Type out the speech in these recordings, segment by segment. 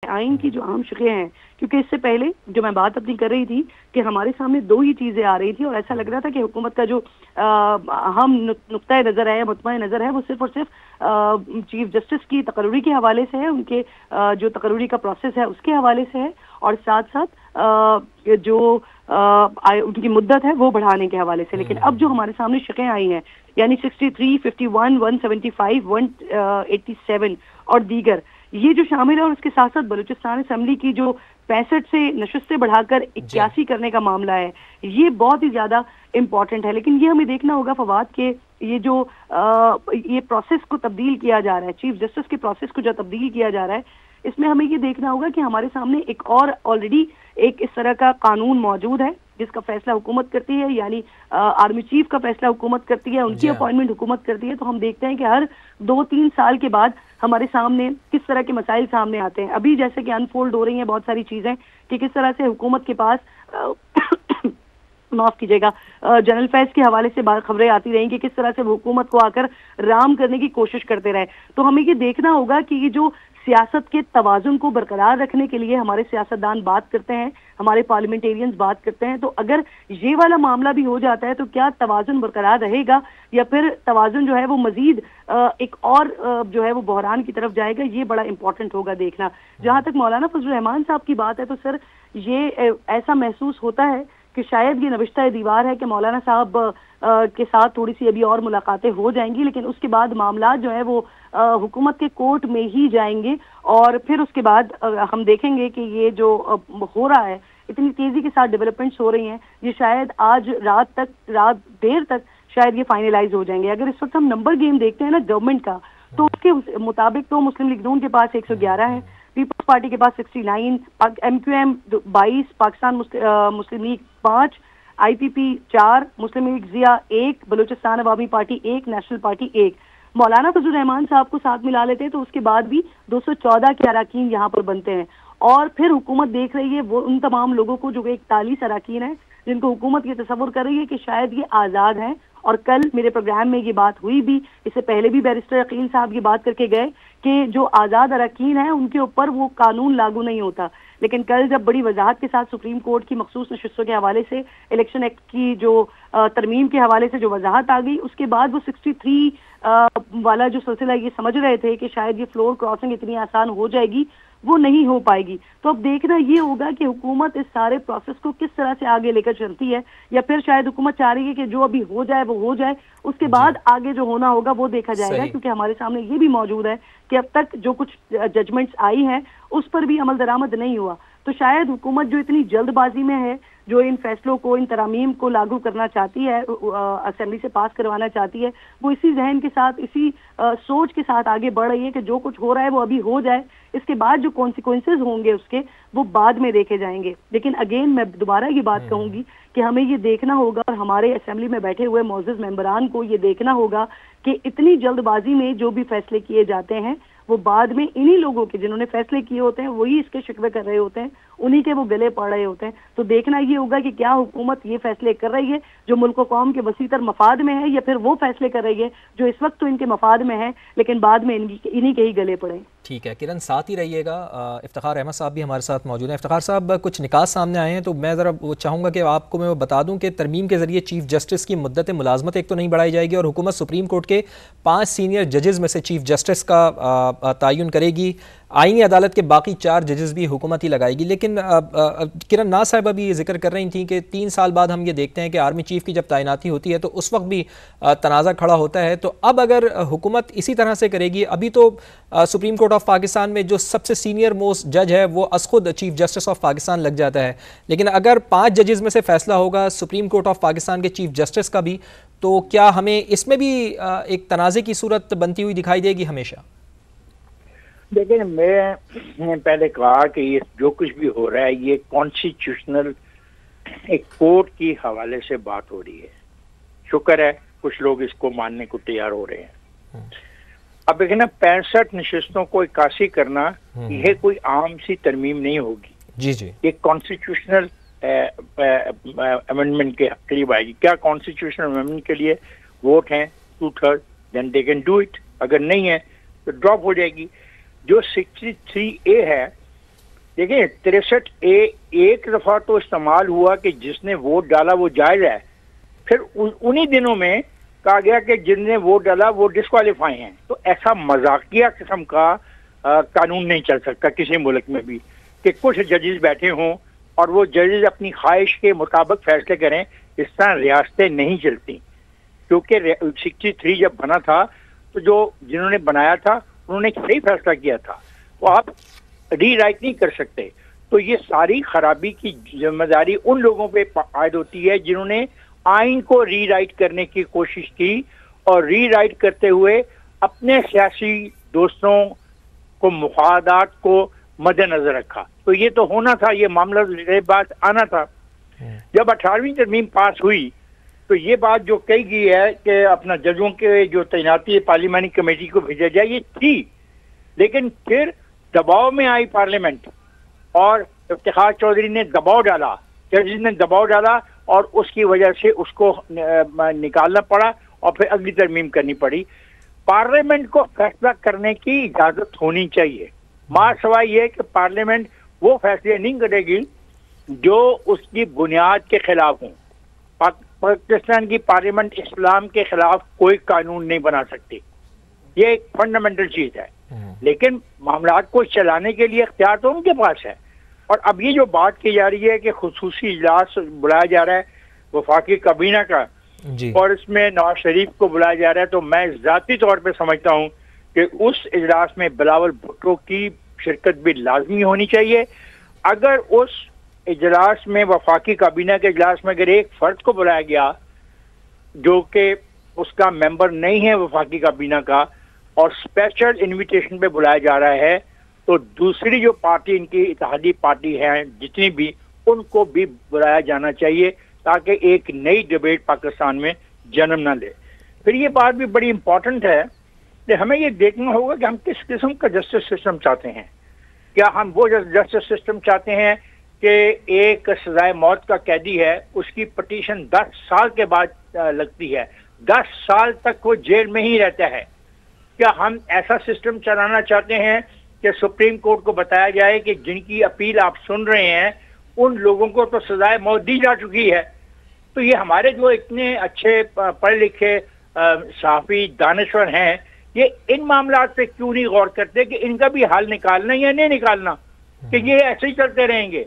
آئین کی جو عام شقیں ہیں، کیونکہ اس سے پہلے جو میں بات اپنی کر رہی تھی کہ ہمارے سامنے دو ہی چیزیں آ رہی تھی اور ایسا لگ رہا تھا کہ حکومت کا جو اہم نقطۂ نظر ہے، مطمئن نظر ہے، وہ صرف اور صرف چیف جسٹس کی تقرری کے حوالے سے ہے، ان کے جو تقرری کا پروسیس ہے اس کے حوالے سے ہے، اور ساتھ ساتھ جو ان کی مدت ہے وہ بڑھانے کے حوالے سے. لیکن اب جو ہمارے سامنے شقیں آئی ہیں، یعنی 63, 51, 175, 187 اور دیگر، یہ جو شامل ہے، اور اس کے ساتھ ساتھ بلوچستان اسمبلی کی جو 65 سے نشستیں بڑھا کر 81 کرنے کا معاملہ ہے، یہ بہت ہی زیادہ امپورٹنٹ ہے. لیکن یہ ہمیں دیکھنا ہوگا فواد کہ یہ جو یہ پروسیس کو تبدیل کیا جا رہا ہے، چیف جسٹس کے پروسیس کو جو تبدیل کیا جا رہا ہے، اس میں ہمیں یہ دیکھنا ہوگا کہ ہمارے سامنے ایک اور آلریڈی ایک اس طرح کا قانون موجود ہے جس کا فیصلہ حکومت کرتی ہے، یعنی آرمی چیف کا فیصلہ حکومت کرتی ہے، ان کی اپوائنٹمنٹ حکومت کرتی ہے. تو ہم دیکھتے ہیں کہ ہر 2-3 سال کے بعد ہمارے سامنے کس طرح کے مسائل سامنے آتے ہیں. ابھی جیسے کہ انفولڈ ہو رہی ہیں بہت ساری چیزیں کہ کس طرح سے حکومت کے پاس معاف کیجیے گا جنرل فیض کے حوالے سے خبریں آتی رہیں کہ کس طرح سے وہ حکومت کو آ کر رام کرنے کی کوشش کرتے رہے. تو ہمیں یہ دیکھنا ہوگا کہ یہ جو سیاست کے توازن کو برقرار رکھنے کے لیے ہمارے سیاستدان بات کرتے ہیں، ہمارے پارلیمنٹیرینز بات کرتے ہیں، تو اگر یہ والا معاملہ بھی ہو جاتا ہے تو کیا توازن برقرار رہے گا یا پھر توازن جو ہے وہ مزید ایک اور جو ہے وہ بحران کی طرف جائے گا؟ یہ بڑا امپورٹنٹ ہوگا دیکھنا. جہاں تک مولانا فضل الرحمان صاحب کی بات ہے تو سر یہ ایسا محسوس ہوتا ہے کہ شاید یہ نوشتہ دیوار ہے کہ مولانا صاحب کے ساتھ تھوڑی سی ابھی اور ملاقاتیں ہو جائیں گی، لیکن اس کے بعد معاملات جو ہے وہ حکومت کے کورٹ میں ہی جائیں گے، اور پھر اس کے بعد ہم دیکھیں گے کہ یہ جو ہو رہا ہے، اتنی تیزی کے ساتھ ڈیولپمنٹس ہو رہی ہیں، یہ شاید آج رات دیر تک شاید یہ فائنلائز ہو جائیں گے. اگر اس وقت ہم نمبر گیم دیکھتے ہیں نا گورنمنٹ کا، تو اس کے مطابق تو مسلم لیگ نون کے پاس 111 ہے، پیپلز پارٹی کے پاس 69، ایم کیو ایم 22، پاکستان مسلم لیگ 5، آئی پی پی 4، مسلم لیگ ضیاء 1، بلوچستان عوامی پارٹی 1، نیشنل پارٹی 1. مولانا فضل الرحمان صاحب کو ساتھ ملا لیتے ہیں تو اس کے بعد بھی 214 کے اراکین یہاں پر بنتے ہیں، اور پھر حکومت دیکھ رہی ہے وہ ان تمام لوگوں کو جو 41 اراکین ہیں جن کو حکومت یہ تصور کر رہی ہے کہ شاید یہ آزاد ہیں. اور کل میرے پروگرام میں یہ بات ہوئی بھی، اس سے پہلے بھی بیرسٹر عقیل صاحب یہ بات کر کے گئے کہ جو آزاد اراکین ہیں ان کے اوپر وہ قانون لاگو نہیں ہوتا. لیکن کل جب بڑی وضاحت کے ساتھ سپریم کورٹ کی مخصوص نشستوں کے حوالے سے الیکشن ایکٹ کی جو ترمیم کے حوالے سے جو وضاحت آ گئی، اس کے بعد وہ 63 والا جو سلسلہ یہ سمجھ رہے تھے کہ شاید یہ فلور کراسنگ اتنی آسان ہو جائے گی، وہ نہیں ہو پائے گی. تو اب دیکھنا یہ ہوگا کہ حکومت اس سارے پروسیس کو کس طرح سے آگے لے کر چلتی ہے، یا پھر شاید حکومت چاہ رہی ہے کہ جو ابھی ہو جائے وہ ہو جائے، اس کے بعد آگے جو ہونا ہوگا وہ دیکھا جائے گا. کیونکہ ہمارے سامنے یہ بھی موجود ہے کہ اب تک جو کچھ ججمنٹس آئی ہیں اس پر بھی عمل درآمد نہیں ہوا. تو شاید حکومت جو اتنی جلد بازی میں ہے، جو ان فیصلوں کو، ان ترامیم کو لاگو کرنا چاہتی ہے، اسمبلی سے پاس کروانا چاہتی ہے، وہ اسی ذہن کے ساتھ، اسی سوچ کے ساتھ آگے بڑھ رہی ہے کہ جو کچھ ہو رہا ہے وہ ابھی ہو جائے، اس کے بعد جو کانسیکوینسز ہوں گے اس کے وہ بعد میں دیکھے جائیں گے. لیکن اگین میں دوبارہ یہ بات کہوں گی کہ ہمیں یہ دیکھنا ہوگا، اور ہمارے اسمبلی میں بیٹھے ہوئے معزز ممبران کو یہ دیکھنا ہوگا کہ اتنی جلد بازی میں جو بھی فیصلے کیے جاتے ہیں وہ بعد میں انہی لوگوں کے جنہوں نے فیصلے کیے ہوتے ہیں وہی اس کے شکوے کر رہے ہوتے ہیں، انہی کے وہ گلے پڑ رہے ہوتے ہیں. تو دیکھنا یہ ہوگا کہ کیا حکومت یہ فیصلے کر رہی ہے جو ملک و قوم کے وسیع تر مفاد میں ہے، یا پھر وہ فیصلے کر رہی ہے جو اس وقت تو ان کے مفاد میں ہے لیکن بعد میں انہی کے ہی گلے پڑیں. ٹھیک ہے کرن، ساتھ ہی رہیے گا. افتخار احمد صاحب بھی ہمارے ساتھ موجود ہیں. افتخار صاحب، کچھ نکات سامنے آئے ہیں تو میں ذرا وہ چاہوں گا کہ آپ کو میں بتا دوں کہ ترمیم کے ذریعے چیف جسٹس کی مدت ملازمت ایک تو نہیں بڑھائی جائے گی، اور حکومت سپریم کورٹ کے 5 سینئر ججز میں سے چیف جسٹس کا تعین کرے گی. آئینی عدالت کے باقی 4 ججز بھی حکومت ہی لگائے گی. لیکن کرن ناز صاحب ابھی یہ ذکر کر رہی تھیں کہ 3 سال بعد ہم یہ دیکھتے ہیں کہ آرمی چیف کی جب تعیناتی ہوتی ہے تو اس وقت بھی تنازع کھڑا ہوتا ہے. تو اب اگر حکومت اسی طرح سے کرے گی، ابھی تو سپریم کورٹ آف پاکستان میں جو سب سے سینئر موسٹ جج ہے وہ از خود چیف جسٹس آف پاکستان لگ جاتا ہے، لیکن اگر 5 ججز میں سے فیصلہ ہوگا سپریم کورٹ آف پاکستان کے چیف جسٹس کا بھی، تو کیا ہمیں اس میں بھی ایک تنازع کی صورت بنتی ہوئی دکھائی دے گی ہمیشہ؟ دیکھیں، میں پہلے کہا کہ یہ جو کچھ بھی ہو رہا ہے یہ کانسٹیٹیوشنل ایک کورٹ کی حوالے سے بات ہو رہی ہے. شکر ہے کچھ لوگ اس کو ماننے کو تیار ہو رہے ہیں. اب دیکھیں نا، 65 نشستوں کو 81 کرنا یہ کوئی عام سی ترمیم نہیں ہوگی. جی جی، یہ کانسٹیٹیوشنل امینڈمنٹ کے قریب آئے گی. کیا کانسٹیٹیوشنل امینڈمنٹ کے لیے ووٹ ہیں 2/3، دین دے کین ڈو اٹ. اگر نہیں ہے تو ڈراپ ہو جائے گی. جو 63A ہے دیکھیں 63A ایک دفعہ تو استعمال ہوا کہ جس نے ووٹ ڈالا وہ جائز ہے، پھر انہی دنوں میں کہا گیا کہ جن نے ووٹ ڈالا وہ ڈسکوالیفائی ہیں. تو ایسا مذاقیہ قسم کا قانون نہیں چل سکتا کسی ملک میں بھی کہ کچھ ججز بیٹھے ہوں اور وہ ججز اپنی خواہش کے مطابق فیصلے کریں. اس طرح ریاستیں نہیں چلتی، کیونکہ 63 جب بنا تھا تو جنہوں نے بنایا تھا انہوں نے صحیح فیصلہ کیا تھا، تو آپ ری رائٹ نہیں کر سکتے. تو یہ ساری خرابی کی ذمہ داری ان لوگوں پہ عائد ہوتی ہے جنہوں نے آئین کو ری رائٹ کرنے کی کوشش کی اور ری رائٹ کرتے ہوئے اپنے سیاسی دوستوں کو مفادات کو مد نظر رکھا. تو یہ تو ہونا تھا، یہ معاملہ بات آنا تھا. جب 18ویں ترمیم پاس ہوئی تو یہ بات جو کہی گئی ہے کہ اپنا ججوں کے جو تعیناتی پارلیمانی کمیٹی کو بھیجا جائے یہ تھی، لیکن پھر دباؤ میں آئی پارلیمنٹ اور افتخار چودھری نے دباؤ ڈالا، ججز نے دباؤ ڈالا اور اس کی وجہ سے اس کو نکالنا پڑا اور پھر اگلی ترمیم کرنی پڑی. پارلیمنٹ کو فیصلہ کرنے کی اجازت ہونی چاہیے، ماں سوائے یہ کہ پارلیمنٹ وہ فیصلے نہیں کرے گی جو اس کی بنیاد کے خلاف ہوں. پاکستان کی پارلیمنٹ اسلام کے خلاف کوئی قانون نہیں بنا سکتی، یہ ایک فنڈامنٹل چیز ہے. لیکن معاملات کو چلانے کے لیے اختیار تو ان کے پاس ہے. اور اب یہ جو بات کی جا رہی ہے کہ خصوصی اجلاس بلایا جا رہا ہے وفاقی کابینہ کا اور اس میں نواز شریف کو بلایا جا رہا ہے، تو میں ذاتی طور پہ سمجھتا ہوں کہ اس اجلاس میں بلاول بھٹو کی شرکت بھی لازمی ہونی چاہیے. اگر اس اجلاس میں وفاقی کابینہ کے اجلاس میں اگر ایک فرد کو بلایا گیا جو کہ اس کا ممبر نہیں ہے وفاقی کابینہ کا اور اسپیشل انویٹیشن پہ بلایا جا رہا ہے، تو دوسری جو پارٹی ان کی اتحادی پارٹی ہیں جتنی بھی ان کو بھی بلایا جانا چاہیے تاکہ ایک نئی ڈیبیٹ پاکستان میں جنم نہ لے. پھر یہ بات بھی بڑی امپورٹنٹ ہے کہ ہمیں یہ دیکھنا ہوگا کہ ہم کس قسم کا جسٹس سسٹم چاہتے ہیں. کیا ہم وہ جسٹس سسٹم چاہتے ہیں کہ ایک سزائے موت کا قیدی ہے اس کی پٹیشن 10 سال کے بعد لگتی ہے، 10 سال تک وہ جیل میں ہی رہتا ہے؟ کیا ہم ایسا سسٹم چلانا چاہتے ہیں کہ سپریم کورٹ کو بتایا جائے کہ جن کی اپیل آپ سن رہے ہیں ان لوگوں کو تو سزائے موت دی جا چکی ہے؟ تو یہ ہمارے جو اتنے اچھے پڑھے لکھے صحافی دانشور ہیں یہ ان معاملات پہ کیوں نہیں غور کرتے کہ ان کا بھی حل نکالنا یا نہیں نکالنا، کہ یہ ایسے ہی چلتے رہیں گے؟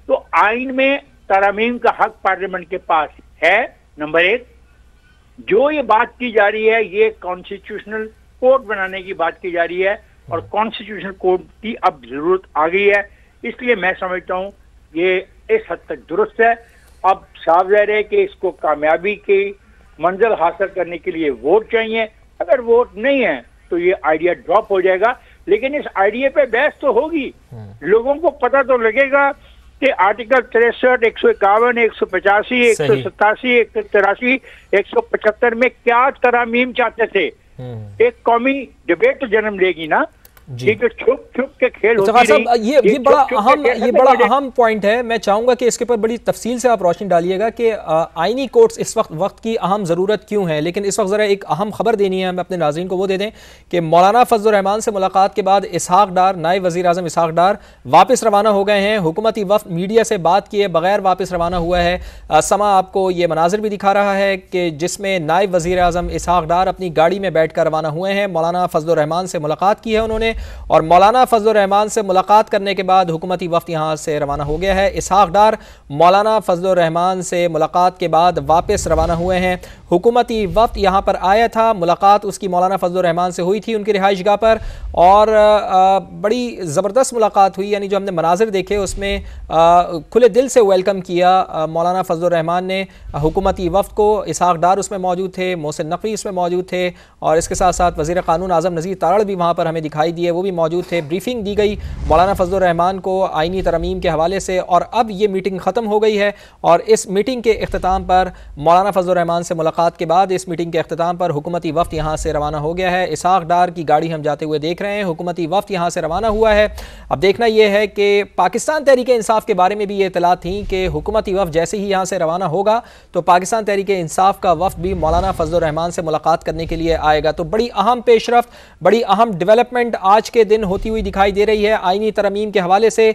تو آئین میں ترامیم کا حق پارلیمنٹ کے پاس ہے. نمبر 1 جو یہ بات کی جا رہی ہے یہ کانسٹیٹیوشنل کورٹ بنانے کی بات کی جا رہی ہے اور کانسٹیٹیوشنل کورٹ کی اب ضرورت آ گئی ہے. اس لیے میں سمجھتا ہوں یہ اس حد تک درست ہے. اب صاف ظاہر ہے کہ اس کو کامیابی کی منزل حاصل کرنے کے لیے ووٹ چاہیے. اگر ووٹ نہیں ہے تو یہ آئیڈیا ڈراپ ہو جائے گا، لیکن اس آئیڈیا پہ بحث تو ہوگی. لوگوں کو پتہ تو لگے گا کہ آرٹیکل 63، 151، 185، 187، 183، 175 میں کیا ترامیم چاہتے تھے. ایک قومی ڈیبیٹ تو جنم لے گی نا. یہ بڑا اہم پوائنٹ ہے. میں چاہوں گا کہ اس کے پر بڑی تفصیل سے آپ روشنی ڈالیے گا کہ آئینی کورٹس اس وقت کی اہم ضرورت کیوں ہے. لیکن اس وقت ذرا ایک اہم خبر دینی ہے ہمیں اپنے ناظرین کو، وہ دے دیں کہ مولانا فضل الرحمان سے ملاقات کے بعد اسحاق ڈار، نائب وزیر اعظم اسحاق ڈار واپس روانہ ہو گئے ہیں. حکومتی وفد میڈیا سے بات کیے بغیر واپس روانہ ہوا ہے. سما آپ کو یہ مناظر بھی دکھا رہا ہے کہ جس میں نائب وزیر اعظم اسحاق ڈار اپنی گاڑی میں بیٹھ کر روانہ ہوئے ہیں. مولانا فضل الرحمان سے ملاقات کی ہے انہوں نے، اور مولانا فضل الرحمان سے ملاقات کرنے کے بعد حکومتی وفد یہاں سے روانہ ہو گیا ہے. اسحاق ڈار مولانا فضل الرحمان سے ملاقات کے بعد واپس روانہ ہوئے ہیں. حکومتی وفد یہاں پر آیا تھا، ملاقات اس کی مولانا فضل الرحمان سے ہوئی تھی ان کی رہائش گاہ پر، اور بڑی زبردست ملاقات ہوئی. یعنی جو ہم نے مناظر دیکھے اس میں کھلے دل سے ویلکم کیا مولانا فضل الرحمان نے حکومتی وفد کو. اسحاق ڈار اس میں موجود تھے، محسن نقوی اس میں موجود تھے، اور اس کے ساتھ ساتھ وزیر قانون اعظم نذیر تارڑ بھی وہاں پر ہمیں دکھائی دیے، وہ بھی موجود تھے. بریفنگ دی گئی مولانا فضل الرحمان کو آئینی ترامیم کے حوالے سے، اور اب یہ میٹنگ ختم ہو گئی ہے. اور اس میٹنگ کے اختتام پر مولانا فضل الرحمان سے ملاقات کے بعد اس میٹنگ کے اختتام پر حکومتی وفد یہاں سے روانہ ہو گیا ہے. اسحاق ڈار کی گاڑی ہم جاتے ہوئے دیکھ رہے ہیں، حکومتی وفد یہاں سے روانہ ہوا ہے. اب دیکھنا یہ ہے کہ پاکستان تحریک انصاف کے بارے میں بھی یہ اطلاع تھیں کہ حکومتی وفد جیسے ہی یہاں سے روانہ ہوگا تو پاکستان تحریک انصاف کا وفد بھی مولانا فضل الرحمان سے ملاقات کرنے کے لیے آئے گا. تو بڑی اہم پیش رفت، بڑی اہم ڈیولپمنٹ آج کے دن ہوتی ہوئی دکھائی دے رہی ہے آئینی ترمیم کے حوالے سے،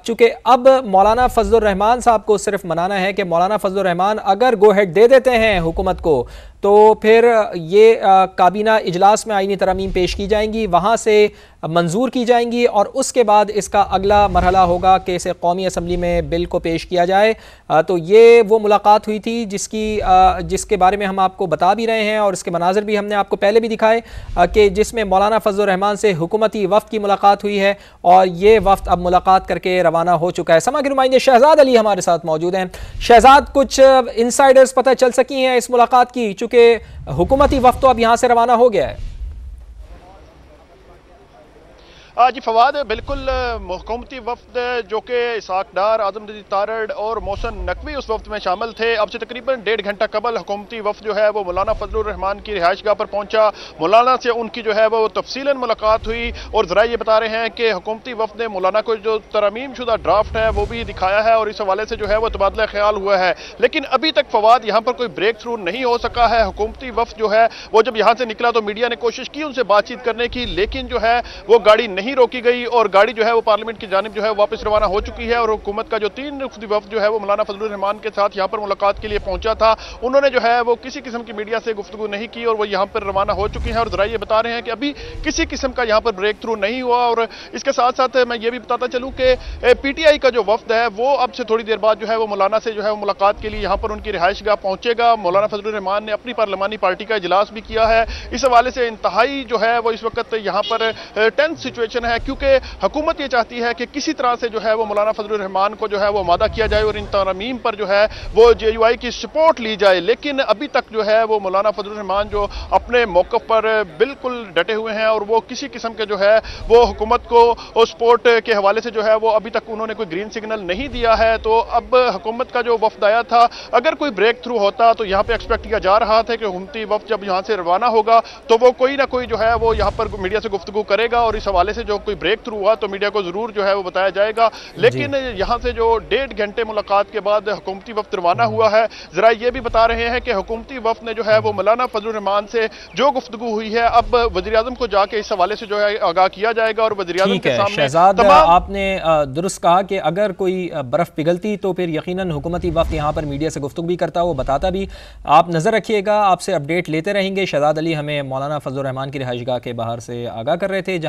چونکہ اب مولانا فضل الرحمان صاحب کو صرف منانا ہے کہ مولانا فضل الرحمان اگر گو ہیڈ دے دیتے ہیں حکومت کو تو پھر یہ کابینہ اجلاس میں آئینی ترامیم پیش کی جائیں گی، وہاں سے منظور کی جائیں گی، اور اس کے بعد اس کا اگلا مرحلہ ہوگا کہ اسے قومی اسمبلی میں بل کو پیش کیا جائے۔ تو یہ وہ ملاقات ہوئی تھی جس کے بارے میں ہم آپ کو بتا بھی رہے ہیں، اور اس کے مناظر بھی ہم نے آپ کو پہلے بھی دکھائے کہ جس میں مولانا فضل الرحمان سے حکومتی وفد کی ملاقات ہوئی ہے، اور یہ وفد اب ملاقات کر کے روانہ ہو چکا ہے۔ سما کے نمائندے شہزاد علی ہمارے ساتھ موجود ہیں۔ شہزاد، کچھ انسائیڈرز پتہ چل سکی ہیں اس ملاقات کی، چونکہ حکومتی وفد تو اب یہاں سے روانہ ہو گیا ہے؟ جی فواد، بالکل حکومتی وفد جو کہ اسحاق ڈار، اعظم ندی تارڑ اور محسن نقوی اس وفد میں شامل تھے، اب سے تقریباً 1.5 گھنٹہ قبل حکومتی وفد جو ہے وہ مولانا فضل الرحمان کی رہائش گاہ پر پہنچا۔ مولانا سے ان کی جو ہے وہ تفصیلاً ملاقات ہوئی، اور ذرائع یہ بتا رہے ہیں کہ حکومتی وفد نے مولانا کو جو ترمیم شدہ ڈرافٹ ہے وہ بھی دکھایا ہے، اور اس حوالے سے جو ہے وہ تبادلہ خیال ہوا ہے۔ لیکن ابھی تک فواد یہاں پر کوئی بریک تھرو نہیں ہو سکا ہے۔ حکومتی وفد جو ہے وہ جب یہاں سے نکلا تو میڈیا نے کوشش کی ان سے بات چیت کرنے کی، لیکن جو ہے وہ گاڑی نہیں روکی گئی، اور گاڑی جو ہے وہ پارلیمنٹ کی جانب جو ہے واپس روانہ ہو چکی ہے۔ اور حکومت کا جو 3 رکنی وفد جو ہے وہ مولانا فضل الرحمان کے ساتھ یہاں پر ملاقات کے لیے پہنچا تھا، انہوں نے جو ہے وہ کسی قسم کی میڈیا سے گفتگو نہیں کی، اور وہ یہاں پر روانہ ہو چکی ہیں۔ اور ذرائع یہ بتا رہے ہیں کہ ابھی کسی قسم کا یہاں پر بریک تھرو نہیں ہوا۔ اور اس کے ساتھ ساتھ میں یہ بھی بتاتا چلوں کہ پی ٹی آئی کا جو وفد ہے وہ اب سے تھوڑی دیر بعد جو ہے وہ مولانا سے جو ہے وہ ملاقات کے لیے یہاں پر ان کی رہائش گاہ پہنچے گا۔ مولانا فضل الرحمان نے اپنی پارلیمانی پارٹی کا اجلاس بھی کیا ہے۔ اس حوالے سے انتہائی جو ہے وہ اس وقت یہاں پر ٹینس سچویشن ہے، کیونکہ حکومت یہ چاہتی ہے کہ کسی طرح سے جو ہے وہ مولانا فضل الرحمان کو جو ہے وہ آمادہ کیا جائے، اور ان ترامیم پر جو ہے وہ جے یو آئی کی سپورٹ لی جائے۔ لیکن ابھی تک جو ہے وہ مولانا فضل الرحمان جو اپنے موقف پر بالکل ڈٹے ہوئے ہیں، اور وہ کسی قسم کے جو ہے وہ حکومت کو سپورٹ کے حوالے سے جو ہے وہ ابھی تک انہوں نے کوئی گرین سگنل نہیں دیا ہے۔ تو اب حکومت کا جو وفد آیا تھا، اگر کوئی بریک تھرو ہوتا تو یہاں پہ ایکسپیکٹ کیا جا رہا تھا کہ حکومتی وفد جب یہاں سے روانہ ہوگا تو وہ کوئی نہ کوئی جو ہے وہ یہاں پر میڈیا سے گفتگو کرے گا، اور اس حوالے سے جو کوئی بریک تھرو ہوا تو میڈیا کو ضرور جو ہے وہ بتایا جائے گا۔ لیکن یہاں سے جو 1.5 گھنٹے ملاقات کے بعد حکومتی وفد روانہ ہوا ہے، ذرائع یہ بھی بتا رہے ہیں کہ حکومتی وفد نے جو ہے وہ مولانا فضل الرحمان سے جو گفتگو ہوئی ہے اب وزیراعظم کو جا کے اس حوالے سے جو ہے آگاہ کیا جائے گا، اور وزیراعظم کے سامنے شہزاد آپ نے درست کہا کہ اگر کوئی برف پگھلتی تو پھر یقیناً حکومتی وفد یہاں پر میڈیا سے گفتگو بھی کرتا، وہ بتاتا بھی۔ آپ نظر رکھیے گا، آپ سے اپڈیٹ لیتے رہیں گے۔ شہزاد علی ہمیں مولانا فضل الرحمان کی رہائش گاہ کے باہر سے آگاہ کر رہے تھے، جہاں